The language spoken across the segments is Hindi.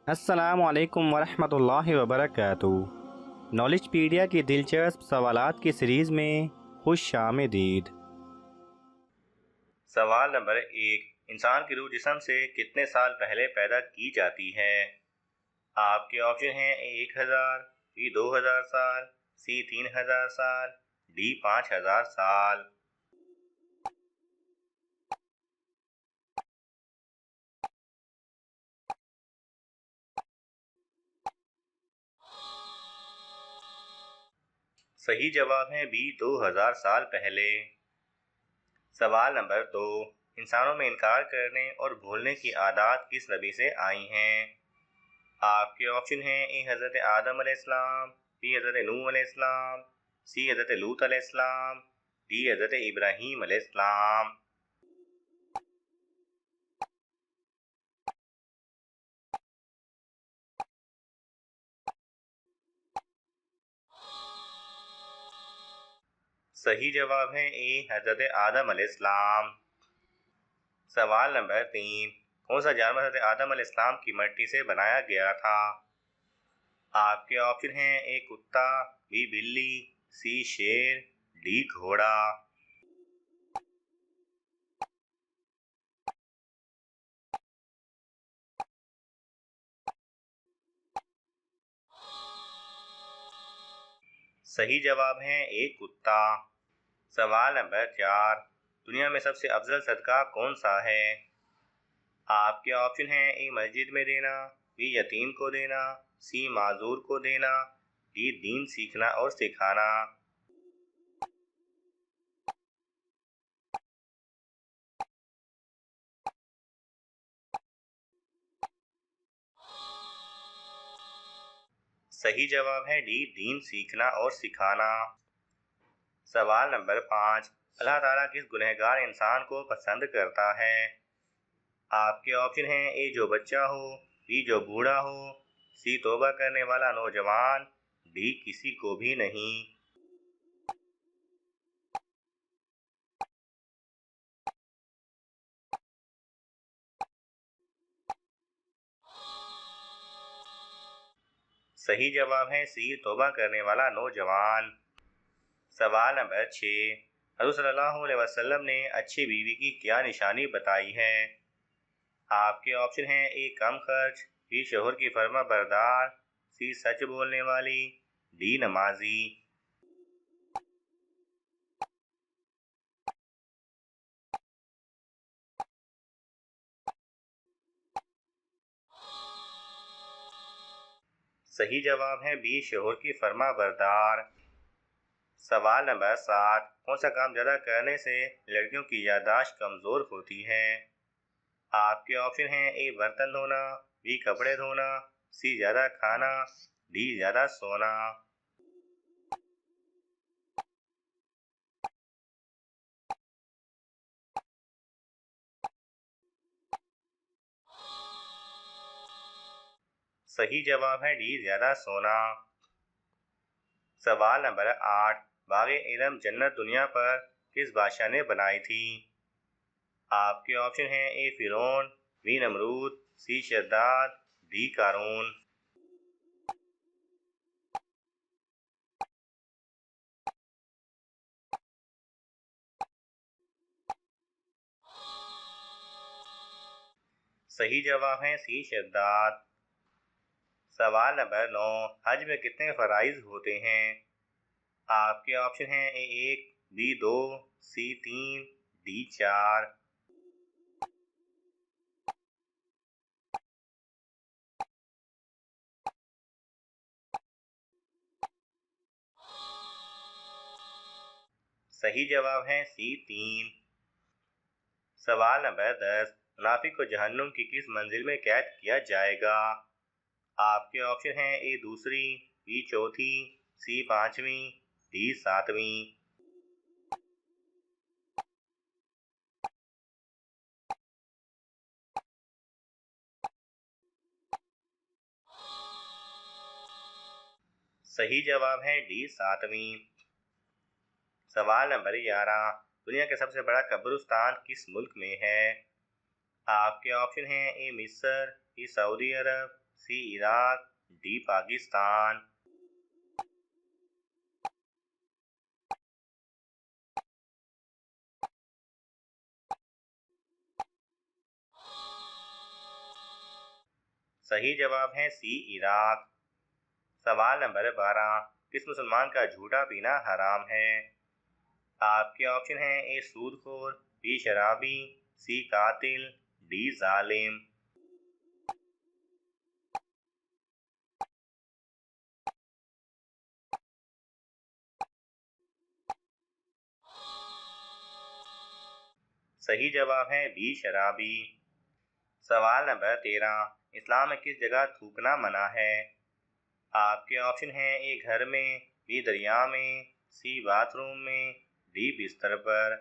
अस्सलामु अलैकुम वरहमतुल्लाहि वबरकातुहू। नॉलेजपीडिया की दिलचस्प सवालात की सीरीज़ में खुश आमदीद। सवाल नंबर 1। इंसान की रूह जिस्म से कितने साल पहले पैदा की जाती है? आपके ऑप्शन हैं: 1000, बी 2000 साल, सी 3000 साल, डी 5000 साल। सही जवाब है बी 2000 साल पहले। सवाल नंबर 2। इंसानों में इनकार करने और भूलने की आदत किस नबी से आई हैं? आपके ऑप्शन हैं: ए हज़रत आदम अलैहिस्सलाम, बी हज़रत नूह अलैहिस्सलाम, सी हज़रत लूत अलैहिस्सलाम, डी हज़रत इब्राहीम अलैहिस्सलाम। सही जवाब है ए हज़रत आदम अलैहिस्सलाम। सवाल नंबर 3। कौन सा जानवर हज़रत आदम अलैहिस्सलाम की मट्टी से बनाया गया था? आपके ऑप्शन हैं: ए कुत्ता, बी बिल्ली, सी शेर, डी घोड़ा। सही जवाब है ए कुत्ता। सवाल नंबर 4। दुनिया में सबसे अफजल सदका कौन सा है? आपके ऑप्शन हैं: ए मस्जिद में देना, बी यतीम को देना, सी माजूर को देना, डी दीन सीखना और सिखाना। सही जवाब है डी दीन सीखना और सिखाना। सवाल नंबर 5। अल्लाह ताला किस गुनहगार इंसान को पसंद करता है? आपके ऑप्शन हैं: ए जो बच्चा हो, बी जो बूढ़ा हो, सी तौबा करने वाला नौजवान, डी किसी को भी नहीं। सही जवाब है सी तौबा करने वाला नौजवान। सवाल नंबर 6। हज़रत सल्लल्लाहु अलैहि वसल्लम ने अच्छी बीवी की क्या निशानी बताई है? आपके ऑप्शन हैं: ए कम खर्च, बी शोहर की फर्मा बरदार, सी सच बोलने वाली, डी नमाजी। सही जवाब है बी शोहर की फर्मा बरदार। सवाल नंबर 7। कौन सा काम ज़्यादा करने से लड़कियों की याददाश्त कमज़ोर होती है? आपके ऑप्शन हैं: ए बर्तन धोना, बी कपड़े धोना, सी ज़्यादा खाना, डी ज़्यादा सोना। सही जवाब है डी ज़्यादा सोना। सवाल नंबर 8। बाग़ इल्म जन्नत दुनिया पर किस बादशाह ने बनाई थी? आपके ऑप्शन हैं: ए फिरौन, बी नमरूद, सी शद्दाद, डी कारून। सही जवाब है सी शद्दाद। सवाल नंबर 9। हज में कितने फ़राइज़ होते हैं? आपके ऑप्शन हैं: ए 1, बी 2, सी 3, डी 4। सही जवाब है सी 3। सवाल नंबर 10। मुनाफिक को जहन्नुम की किस मंजिल में कैद किया जाएगा? आपके ऑप्शन हैं: ए दूसरी, बी चौथी, सी पांचवी, डी सातवीं। सही जवाब है डी सातवीं। सवाल नंबर 11। दुनिया का सबसे बड़ा कब्रिस्तान किस मुल्क में है? आपके ऑप्शन हैं: ए मिस्र, बी सऊदी अरब, सी इराक, डी पाकिस्तान। सही जवाब है सी इराक। सवाल नंबर 12, किस मुसलमान का झूठा पीना हराम है? आपके ऑप्शन हैं ए सूदखोर, बी शराबी, सी कातिल, डी जालिम। सही जवाब है बी शराबी। सवाल नंबर 13, इस्लाम में किस जगह थूकना मना है? आपके ऑप्शन हैं ए घर में, बी दरिया में, सी बाथरूम में, डी बिस्तर पर।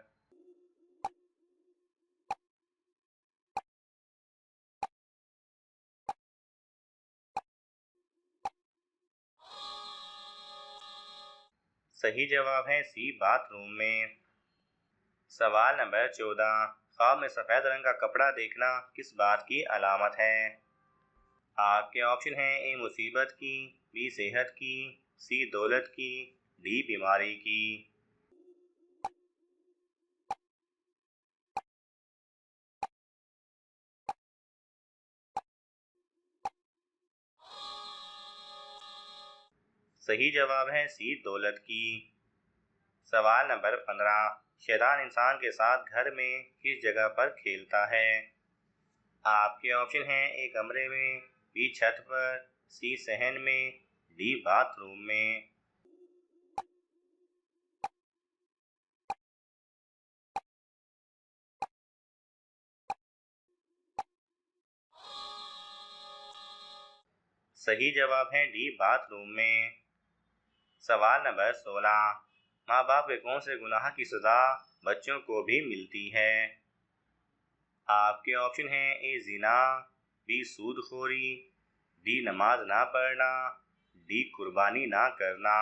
सही जवाब है सी बाथरूम में। सवाल नंबर 14, ख्वाब में सफ़ेद रंग का कपड़ा देखना किस बात की अलामत है? आपके ऑप्शन हैं ए मुसीबत की, बी सेहत की, सी दौलत की, डी बीमारी की। सही जवाब है सी दौलत की। सवाल नंबर 15, शैतान इंसान के साथ घर में किस जगह पर खेलता है? आपके ऑप्शन हैं ए कमरे में, बी छत पर, सी सहन में, डी बाथरूम में। सही जवाब है डी बाथरूम में। सवाल नंबर 16, माँ बाप के कौन से गुनाह की सज़ा बच्चों को भी मिलती है? आपके ऑप्शन हैं ए जिना, बी सूदखोरी, डी नमाज ना पढ़ना, डी कुर्बानी ना करना।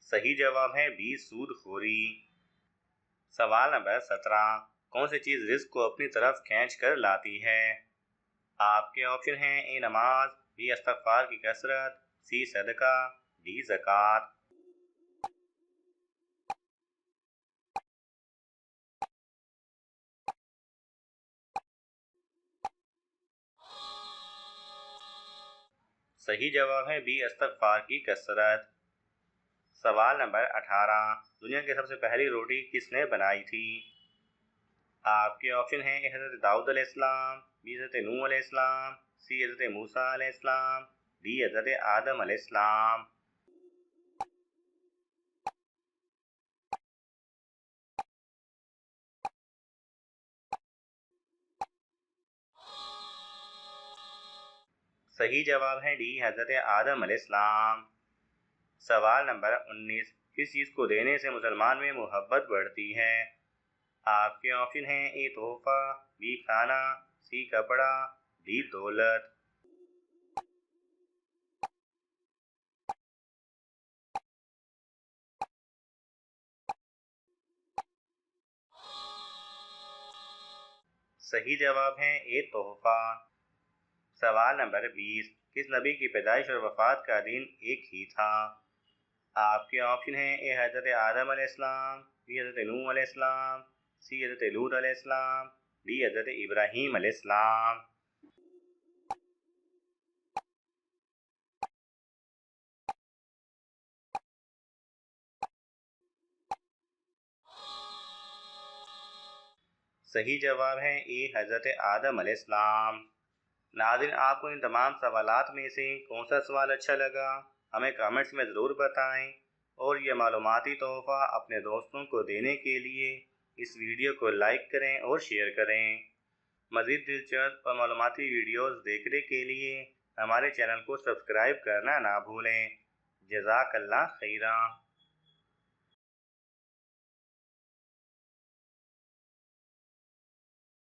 सही जवाब है बी सूदखोरी। सवाल नंबर 17, कौन सी चीज़ रिस्क को अपनी तरफ खींच कर लाती है? आपके ऑप्शन हैं ए नमाज, बी इस्तग़फ़ार की कसरत, सी सदका, डी ज़कात। सही जवाब है बी इस्तग़फ़ार की कसरत। सवाल नंबर 18, दुनिया की सबसे पहली रोटी किसने बनाई थी? आपके ऑप्शन हैं ए हज़रत दाऊद अलैहिस्सलाम, बी हज़रत नूह अलैहिस्सलाम, सी हज़रत मूसा अलैहिस्सलाम, डी हज़रत आदम अलैहिस्सलाम। सही जवाब है डी हज़रत आदम अलैहिस्सलाम। सवाल नंबर 19, किस चीज़ को देने से मुसलमान में मोहब्बत बढ़ती है? आपके ऑप्शन हैं ए तोहफा, बी खाना, सी कपड़ा, डी दौलत। सही जवाब है ए तोहफा। सवाल नंबर 20, किस नबी की पैदाइश और वफ़ात का दिन एक ही था? आपके ऑप्शन हैं ए हज़रत आदम अलैहिस्सलाम, बी हज़रत नूह अलैहिस्सलाम, सी हज़रत लूत अलैहिस्सलाम, डी हज़रत इब्राहीम अलैहिस्सलाम। सही जवाब है ए हज़रत आदम अलैहिस्सलाम। नाज़रीन, आपको इन तमाम सवालात में से कौन सा सवाल अच्छा लगा हमें कमेंट्स में ज़रूर बताएं, और यह मालूमाती तोहफ़ा अपने दोस्तों को देने के लिए इस वीडियो को लाइक करें और शेयर करें। मज़ीद दिलचस्प और मालूमाती वीडियोज़ देखने के लिए हमारे चैनल को सब्सक्राइब करना ना भूलें। जज़ाकल्लाह खैरा।